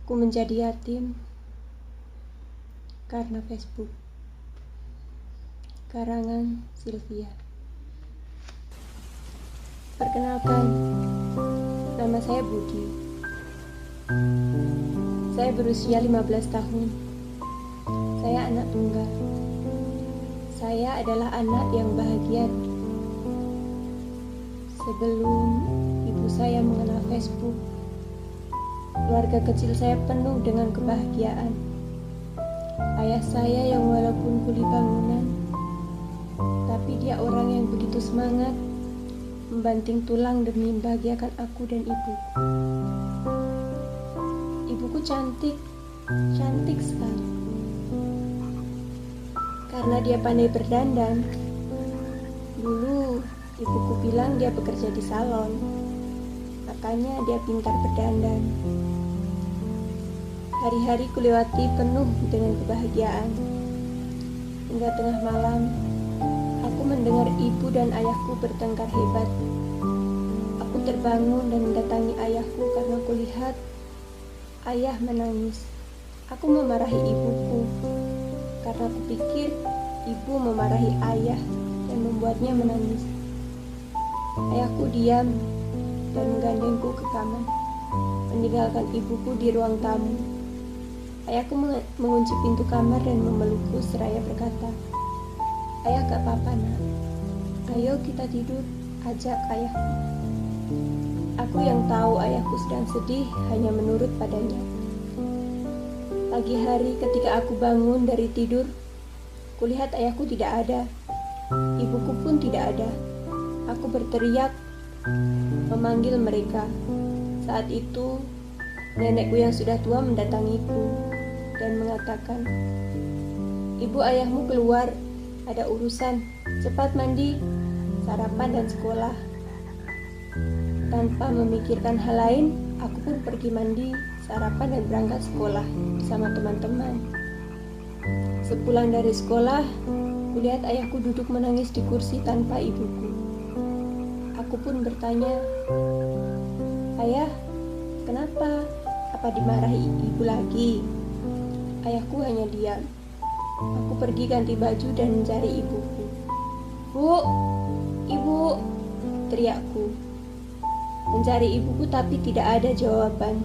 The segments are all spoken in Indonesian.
Aku menjadi yatim karena Facebook. Karangan Sylvia. Perkenalkan, nama saya Budi. Saya berusia 15 tahun. Saya anak tunggal. Saya adalah anak yang bahagia. Sebelum ibu saya mengenal Facebook, keluarga kecil saya penuh dengan kebahagiaan. Ayah saya yang walaupun kuli bangunan, tapi dia orang yang begitu semangat, membanting tulang demi membahagiakan aku dan ibuku. Ibuku cantik sekali. Karena dia pandai berdandan. Dulu ibuku bilang dia bekerja di salon, makanya dia pintar berdandan. Hari-hari kulewati penuh dengan kebahagiaan. Hingga tengah malam, aku mendengar ibu dan ayahku bertengkar hebat. Aku terbangun dan mendatangi ayahku karena kulihat ayah menangis. Aku memarahi ibuku karena kupikir ibu memarahi ayah dan membuatnya menangis. Ayahku diam dan menggandengku ke kamar, meninggalkan ibuku di ruang tamu. Ayahku mengunci pintu kamar dan memelukku seraya berkata, "Ayah, gak apa-apa nak. Ayo kita tidur, ajak ayahku." Aku yang tahu ayahku sedang sedih hanya menurut padanya. Pagi hari ketika aku bangun dari tidur, kulihat ayahku tidak ada. Ibuku pun tidak ada. Aku berteriak, memanggil mereka. Saat itu, nenekku yang sudah tua mendatangiku dan mengatakan, "Ibu, ayahmu keluar, ada urusan, cepat mandi, sarapan dan sekolah." Tanpa memikirkan hal lain, aku pun pergi mandi, sarapan dan berangkat sekolah bersama teman-teman. Sepulang dari sekolah, kulihat ayahku duduk menangis di kursi tanpa ibuku. Aku pun bertanya, "Ayah, kenapa? Apa dimarahi ibu lagi?" Ayahku hanya diam. Aku pergi ganti baju dan mencari ibuku. "Bu, ibu!" teriakku. Mencari ibuku tapi tidak ada jawaban.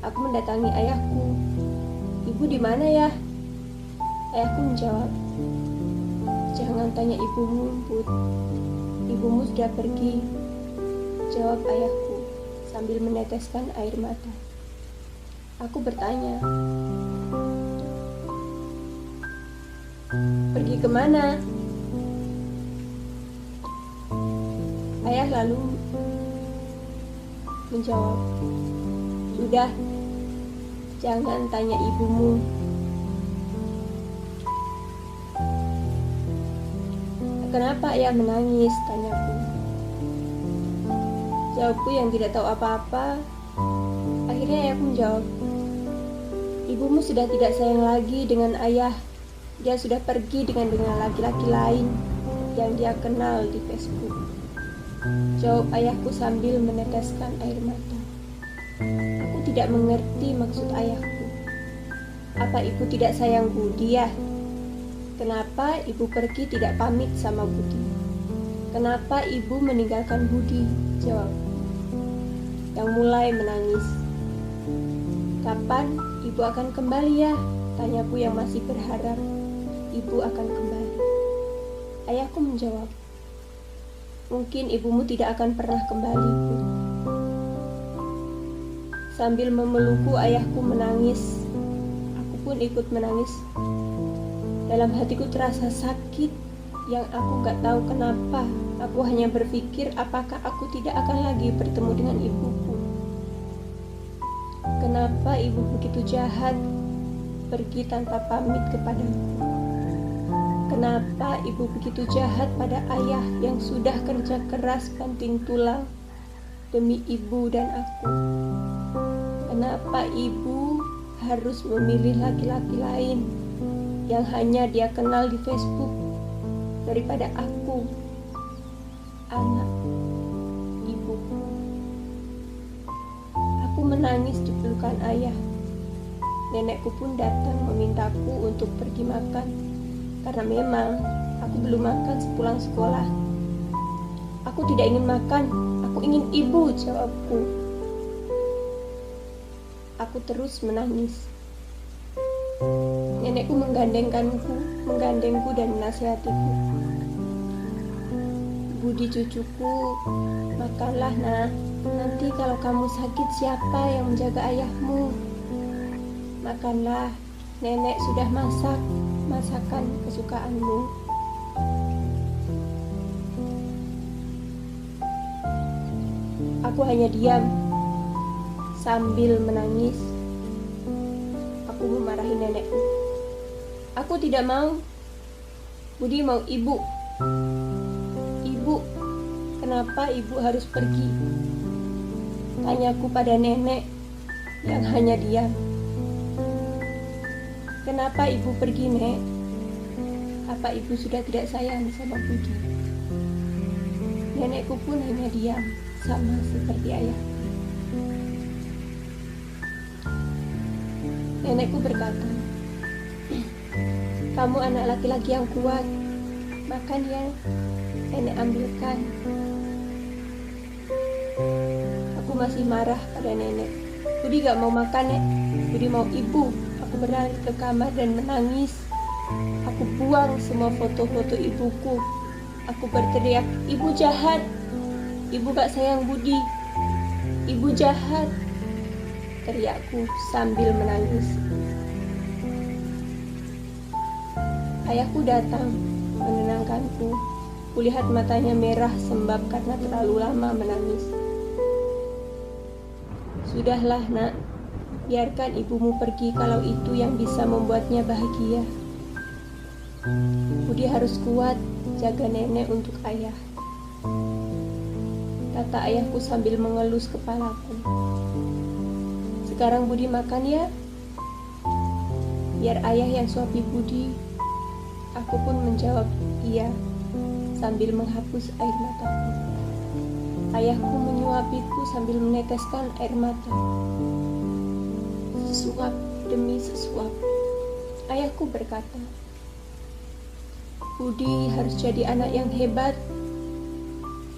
Aku mendatangi ayahku. "Ibu di mana ya?" Ayahku menjawab, "Jangan tanya ibumu, Bud. Ibumu sudah pergi," jawab ayahku sambil meneteskan air mata. Aku bertanya, "Pergi kemana?" Ayah lalu menjawab, "Sudah, jangan tanya ibumu." "Kenapa ayah menangis?" tanyaku. Jawabku yang tidak tahu apa-apa. Akhirnya ayahku menjawab, "Ibumu sudah tidak sayang lagi dengan ayah. Dia sudah pergi dengan laki-laki lain yang dia kenal di Facebook," jawab ayahku sambil meneteskan air mata. Aku tidak mengerti maksud ayahku. Apa ibu tidak sayang Budi ya? Kenapa ibu pergi tidak pamit sama Budi? Kenapa ibu meninggalkan Budi? Jawab. Yang mulai menangis. "Kapan ibu akan kembali ya?" tanyaku yang masih berharap ibu akan kembali. Ayahku menjawab, "Mungkin ibumu tidak akan pernah kembali, Bu." Sambil memelukku, ayahku menangis. Aku pun ikut menangis. Dalam hatiku terasa sakit yang aku gak tahu kenapa. Aku hanya berpikir apakah aku tidak akan lagi bertemu dengan ibuku. Kenapa ibu begitu jahat, pergi tanpa pamit kepadaku? Kenapa ibu begitu jahat pada ayah yang sudah kerja keras banting tulang demi ibu dan aku? Kenapa ibu harus memilih laki-laki lain yang hanya dia kenal di Facebook daripada aku, anak ibuku? Aku menangis di pelukan ayah. Nenekku pun datang memintaku untuk pergi makan, karena memang aku belum makan sepulang sekolah. Aku tidak ingin makan, aku ingin ibu, jawabku. Aku terus menangis. Nenekku menggandengku dan menasihatiku. Budi cucuku, makanlah nak. Nanti kalau kamu sakit siapa yang menjaga ayahmu? Makanlah, nenek sudah masak masakan kesukaanmu. Aku hanya diam sambil menangis. Aku memarahi nenekku. Aku tidak mau. Budi mau ibu. Ibu, kenapa ibu harus pergi? Tanyaku pada nenek yang hanya diam. Kenapa ibu pergi, Nek? Apa ibu sudah tidak sayang sama Budi? Nenekku pun hanya diam, sama seperti ayah. Nenekku berkata, kamu anak laki-laki yang kuat, makan ya, nenek ambilkan. Aku masih marah pada nenek. Budi gak mau makan, Nek. Budi mau ibu. Aku berlari ke kamar dan menangis. Aku buang semua foto-foto ibuku. Aku berteriak, ibu jahat. Ibu gak sayang Budi. Ibu jahat. Teriakku sambil menangis. Ayahku datang menenangkanku. Kulihat matanya merah sembab karena terlalu lama menangis. Sudahlah nak, biarkan ibumu pergi kalau itu yang bisa membuatnya bahagia. Budi harus kuat jaga nenek untuk ayah, kata ayahku sambil mengelus kepalaku. Sekarang Budi makan ya, biar ayah yang suapi Budi. Aku pun menjawab iya sambil menghapus air mataku. Ayahku menyuapiku sambil meneteskan air mata. Sesuap demi sesuap. Ayahku berkata, Budi harus jadi anak yang hebat.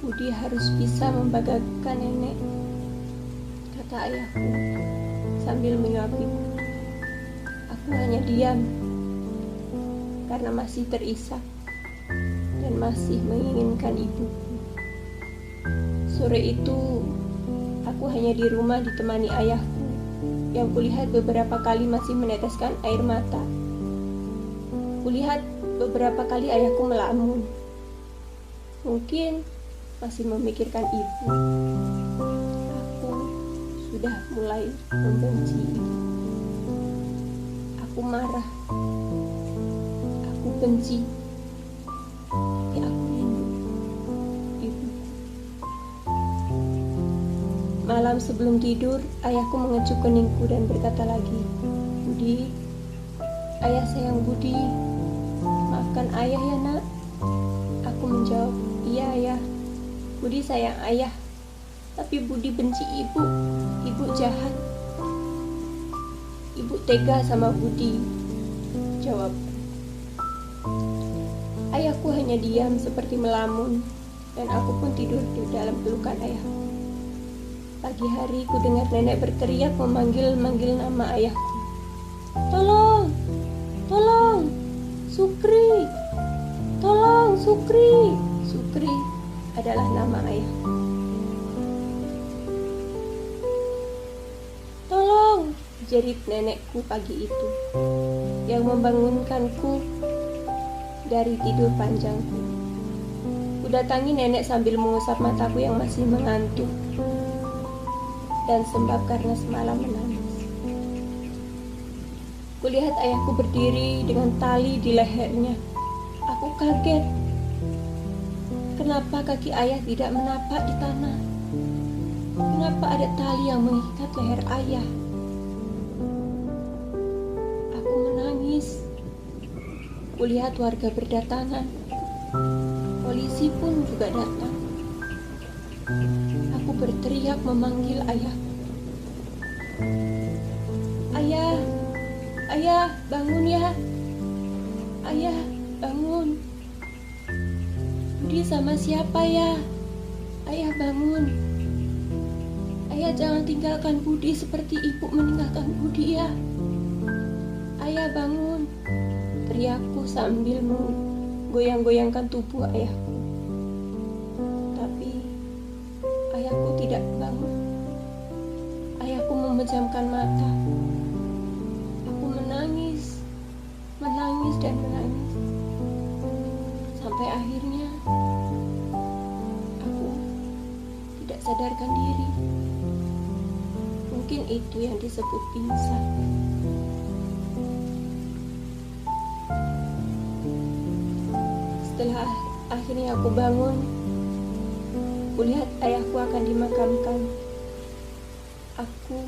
Budi harus bisa membanggakan nenek, kata ayahku sambil menyuapiku. Aku hanya diam karena masih terisak dan masih menginginkan ibuku. Sore itu, aku hanya di rumah ditemani ayahku, yang kulihat beberapa kali masih meneteskan air mata. Kulihat beberapa kali ayahku melamun. Mungkin masih memikirkan ibu. Aku sudah mulai membenci ibu. Aku marah. Aku benci. Tapi aku rindu ibuku. Malam sebelum tidur, ayahku mengecup keningku dan berkata lagi, Budi, ayah sayang Budi. Maafkan ayah ya nak. Aku menjawab, iya ayah. Budi sayang ayah, tapi Budi benci ibu. Ibu jahat. Ibu tega sama Budi, jawab. Ayahku hanya diam seperti melamun, dan aku pun tidur di dalam pelukan ayahku. Pagi hari ku dengar nenek berteriak memanggil nama ayahku. Tolong, tolong, Sukri, tolong Sukri. Sukri adalah nama ayahku. Tolong, jerit nenekku pagi itu, yang membangunkanku dari tidur panjangku. Ku datangi nenek sambil mengusap mataku yang masih mengantuk, dan sembab karena semalam menangis. Kulihat ayahku berdiri dengan tali di lehernya. Aku kaget. Kenapa kaki ayah tidak menapak di tanah? Kenapa ada tali yang mengikat leher ayah? Aku menangis. Kulihat warga berdatangan. Polisi pun juga datang. Aku berteriak memanggil ayah. Ayah, Ayah, bangun ya. Ayah, bangun. Budi sama siapa ya? Ayah, bangun. Ayah, jangan tinggalkan Budi seperti ibu meninggalkan Budi ya. Ayah, bangun. Teriakku sambil menggoyang-goyangkan tubuh ayahku. Tapi ayahku tidak bangun. Ayahku memejamkan mata. Aku menangis dan menangis. Sampai akhirnya aku tidak sadarkan diri. Mungkin itu yang disebut pingsan. Setelah akhirnya aku bangun, kulihat ayahku akan dimakamkan. Aku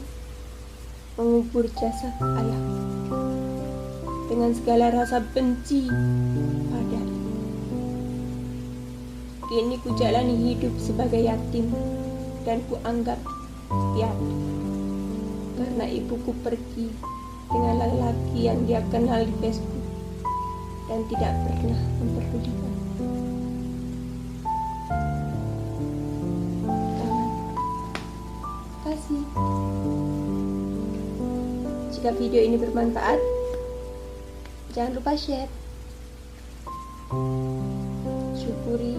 mengubur jasad ayahku dengan segala rasa benci padanya. Kini ku jalani hidup sebagai yatim dan ku anggap piatu karena ibuku pergi dengan lelaki yang dia kenal di Facebook dan tidak pernah memperdulikan. Terima kasih. Jika video ini bermanfaat, jangan lupa share. Syukuri